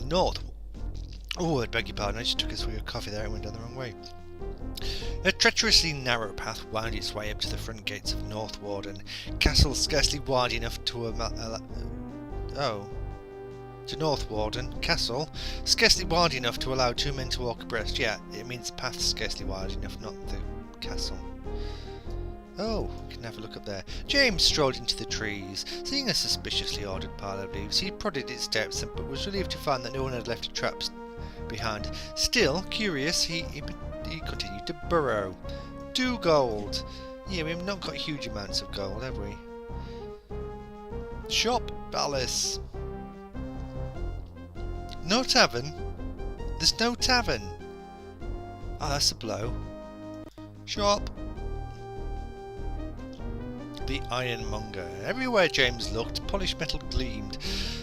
north. Oh, I beg your pardon, I just took a swig of coffee there and went down the wrong way. A treacherously narrow path wound its way up to the front gates of North Warden Castle, scarcely wide enough to to North Warden Castle, scarcely wide enough to allow two men to walk abreast. Yeah, it means the path's scarcely wide enough, not the castle. Oh, we can have a look up there. James strolled into the trees. Seeing a suspiciously ordered pile of leaves, he prodded its steps but was relieved to find that no one had left a trap behind. Still curious, he continued to burrow. 2 gold. Yeah, we've not got huge amounts of gold, have we? Shop Palace. No tavern? There's no tavern. Oh, that's a blow. Shop. The Ironmonger. Everywhere James looked, polished metal gleamed.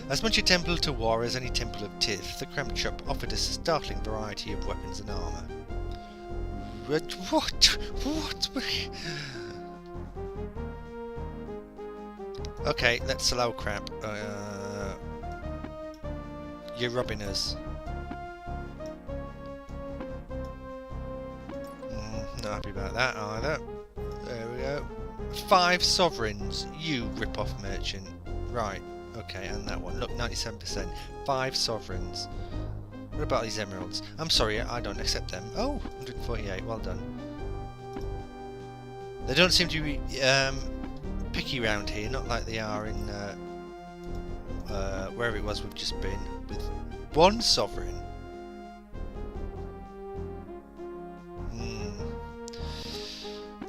As much a temple to war as any temple of Tith, the cramped shop offered us a startling variety of weapons and armour. What? Okay, let's allow crap. You're robbing us. Not happy about that either. There we go. 5 sovereigns. You rip-off merchant. Right. Okay, and that one. Look, 97%. 5 sovereigns. What about these emeralds? I'm sorry, I don't accept them. Oh, 148. Well done. They don't seem to be picky round here, not like they are in wherever it was we've just been, with 1 sovereign.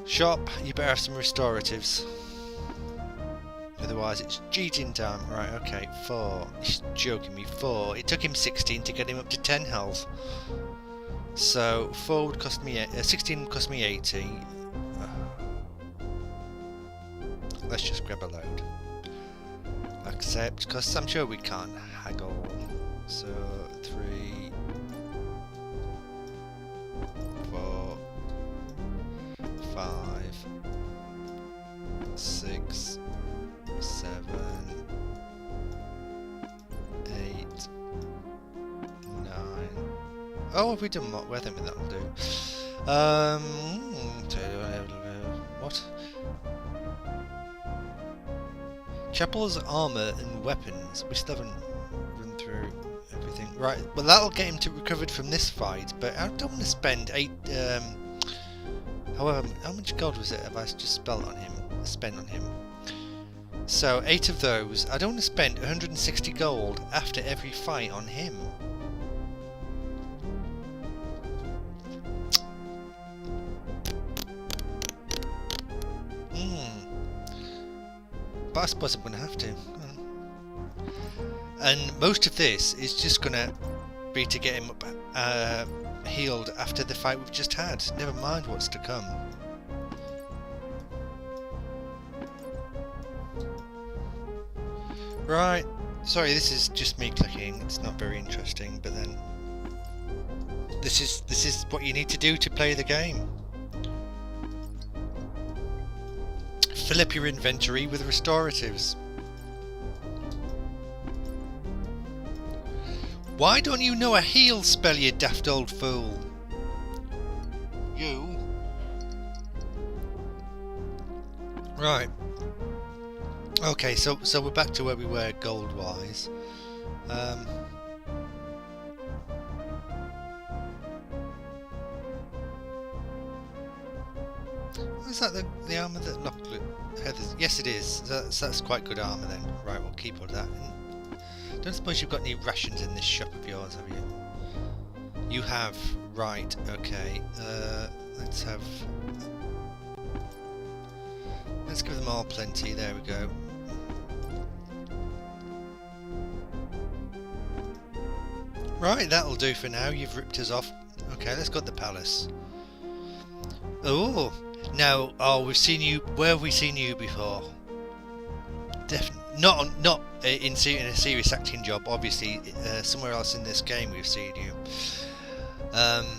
Shop, you better have some restoratives. Otherwise it's cheating time. Right, okay, 4. He's joking me, 4. It took him 16 to get him up to 10 health. So 4 would cost me 16 would cost me 80. Let's just grab a load. Accept, because I'm sure we can't haggle. So 3, 4, 5, 6, 7, 8, 9. Oh, have we done what? Well, I think that'll do. What? Chapel's armour and weapons. We still haven't run through everything. Right, well that'll get him to recovered from this fight, but I don't want to spend 8. However, how much gold was it have I just spent on him? So 8 of those. I don't want to spend 160 gold after every fight on him. But I suppose I'm going to have to. And most of this is just going to be to get him up, healed after the fight we've just had. Never mind what's to come. Right. Sorry, this is just me clicking. It's not very interesting, but then this is what you need to do to play the game. Fill up your inventory with restoratives. Why don't you know a heal spell, you daft old fool? You. Right. Okay, so we're back to where we were gold-wise. Is that the armour that looked Heather's? Yes, it is. That's quite good armour then. Right, we'll keep all that. Don't suppose you've got any rations in this shop of yours, have you? You have. Right. Okay. Let's give them all plenty. There we go. Right, that'll do for now. You've ripped us off. Okay, let's go to the palace. Oh. Now, we've seen you. Where have we seen you before? Definitely not in a serious acting job. Obviously, somewhere else in this game we've seen you. Yeah.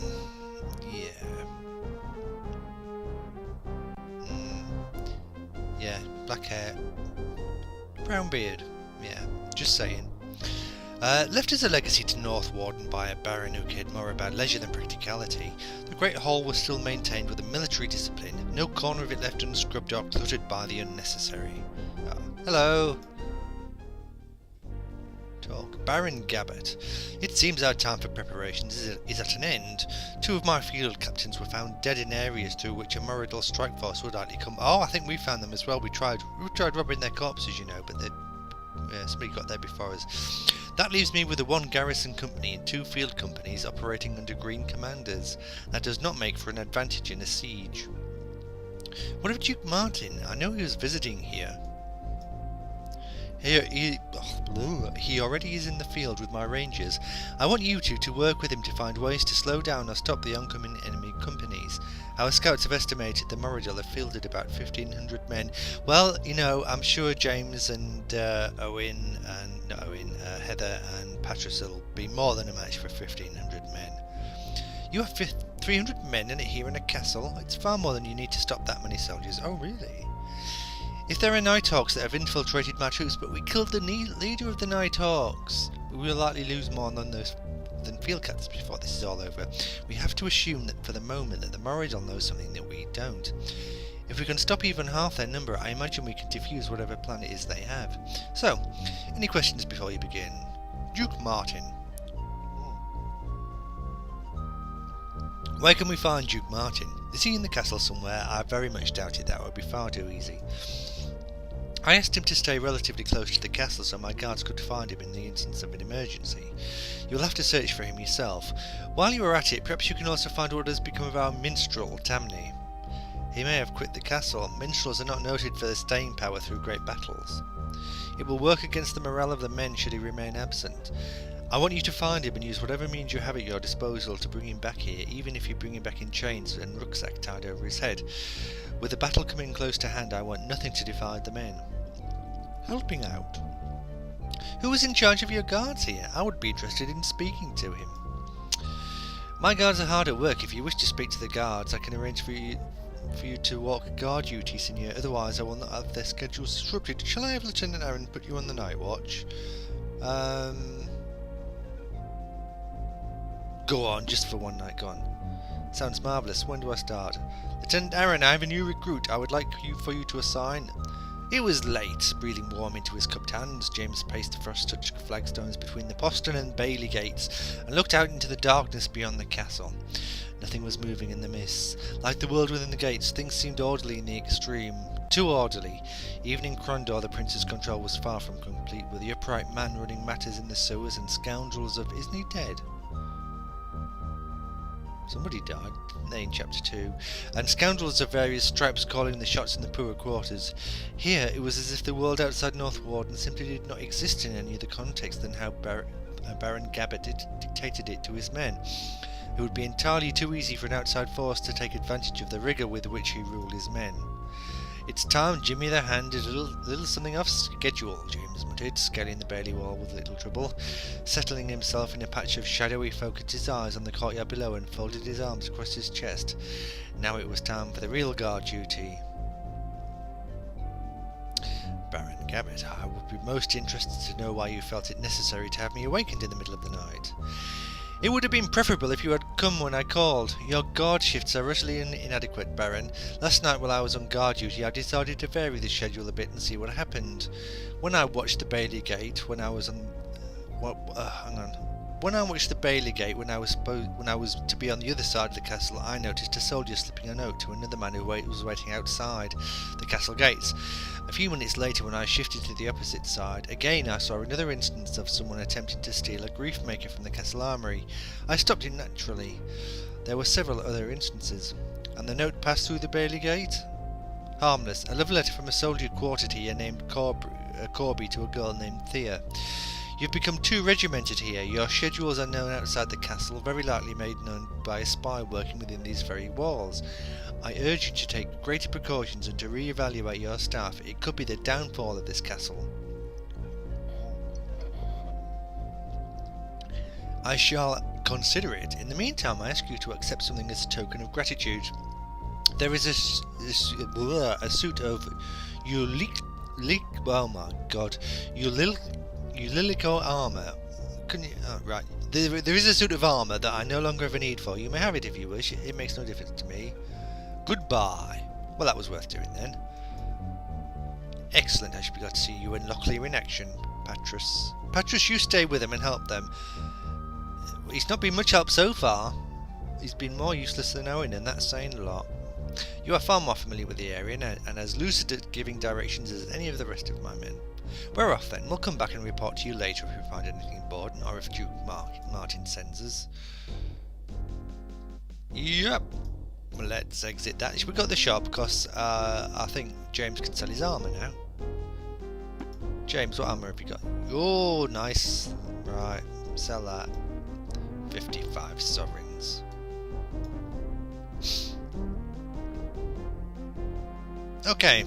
Yeah, black hair, brown beard. Yeah, just saying. Left as a legacy to North Warden by a baron who cared more about leisure than practicality, the Great Hall was still maintained with a military discipline, no corner of it left unscrubbed or cluttered by the unnecessary. Hello! Talk. Baron Gabbett. It seems our time for preparations is at an end. 2 of my field captains were found dead in areas through which a Moradel strike force would likely come. Oh, I think we found them as well. We tried robbing their corpses, you know, but somebody got there before us. That leaves me with a 1 garrison company and 2 field companies operating under green commanders. That does not make for an advantage in a siege. What of Duke Martin? I know he was visiting here. He already is in the field with my rangers. I want you two to work with him to find ways to slow down or stop the oncoming enemy companies. Our scouts have estimated the Moradel have fielded about 1,500 men. Well, you know, I'm sure James and Heather and Patras will be more than a match for 1,500 men. You have 300 men in it here in a castle? It's far more than you need to stop that many soldiers. Oh, really? If there are Nighthawks that have infiltrated my troops, but we killed the leader of the Nighthawks, we will likely lose more than field cats before this is all over. We have to assume that for the moment that the Moradel knows something that we don't. If we can stop even half their number, I imagine we can defuse whatever plan it is they have. So, any questions before you begin? Duke Martin. Where can we find Duke Martin? Is he in the castle somewhere? I very much doubt it. That would be far too easy. I asked him to stay relatively close to the castle so my guards could find him in the instance of an emergency. You'll have to search for him yourself. While you are at it, perhaps you can also find what has become of our minstrel, Tamni. He may have quit the castle. Minstrels are not noted for their staying power through great battles. It will work against the morale of the men should he remain absent. I want you to find him and use whatever means you have at your disposal to bring him back here, even if you bring him back in chains and rucksack tied over his head. With the battle coming close to hand, I want nothing to divide the men. Helping out. Who was in charge of your guards here? I would be interested in speaking to him. My guards are hard at work. If you wish to speak to the guards, I can arrange for you to walk guard duty, Seigneur. Otherwise, I will not have their schedules disrupted. Shall I have Lieutenant Aaron put you on the night watch? Go on, just for one night, go on. Sounds marvellous. When do I start? Lieutenant Aaron, I have a new recruit I would like for you to assign. It was late. Breathing warm into his cupped hands, James paced the frost-touched flagstones between the postern and bailey gates and looked out into the darkness beyond the castle. Nothing was moving in the mists. Like the world within the gates, things seemed orderly in the extreme. Too orderly. Even in Krondor, the prince's control was far from complete, with the upright man running matters in the sewers and scoundrels of... Isn't he dead? Somebody died, didn't they, in Chapter 2? And scoundrels of various stripes calling the shots in the poorer quarters. Here, it was as if the world outside North Warden simply did not exist in any other context than how Baron Gabbett dictated it to his men. It would be entirely too easy for an outside force to take advantage of the rigour with which he ruled his men. It's time Jimmy the Hand did a little something off schedule, James muttered, scaling the bailey wall with little trouble. Settling himself in a patch of shadow, he focused his eyes on the courtyard below and folded his arms across his chest. Now it was time for the real guard duty. Baron Gabbett, I would be most interested to know why you felt it necessary to have me awakened in the middle of the night. It would have been preferable if you had come when I called. Your guard shifts are utterly inadequate, Baron. Last night while I was on guard duty, I decided to vary the schedule a bit and see what happened. When I watched the Bailey Gate, when I was to be on the other side of the castle, I noticed a soldier slipping a note to another man who was waiting outside the castle gates. A few minutes later, when I shifted to the opposite side, again I saw another instance of someone attempting to steal a grief maker from the castle armoury. I stopped it naturally. There were several other instances. And the note passed through the Bailey Gate? Harmless. A love letter from a soldier quartered here named Corby to a girl named Thea. You've become too regimented here. Your schedules are known outside the castle, very likely made known by a spy working within these very walls. I urge you to take greater precautions and to re-evaluate your staff. It could be the downfall of this castle. I shall consider it. In the meantime, I ask you to accept something as a token of gratitude. There is a suit of Ulilico armour Couldn't you? Oh, right. There is a suit of armour that I no longer have a need for. You may have it if you wish. It makes no difference to me. Goodbye. Well, that was worth doing then. Excellent. I should be glad to see you and Locklear in action, Patras. Patras, you stay with him and help them. He's not been much help so far. He's been more useless than Owen, and that's saying a lot. You are far more familiar with the area and as lucid at giving directions as any of the rest of my men. We're off then. We'll come back and report to you later if we find anything important, or if Duke Martin sends us. Yep. Well, let's exit that. Should we go to the shop? Because I think James can sell his armour now. James, what armour have you got? Oh, nice. Right, sell that. 55 sovereigns. Okay.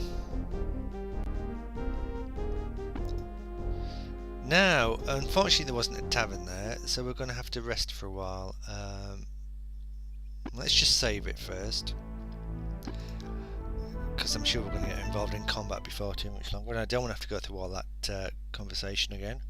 Now, unfortunately there wasn't a tavern there, so we're going to have to rest for a while. Let's just save it first, because I'm sure we're going to get involved in combat before too much longer, and I don't want to have to go through all that conversation again.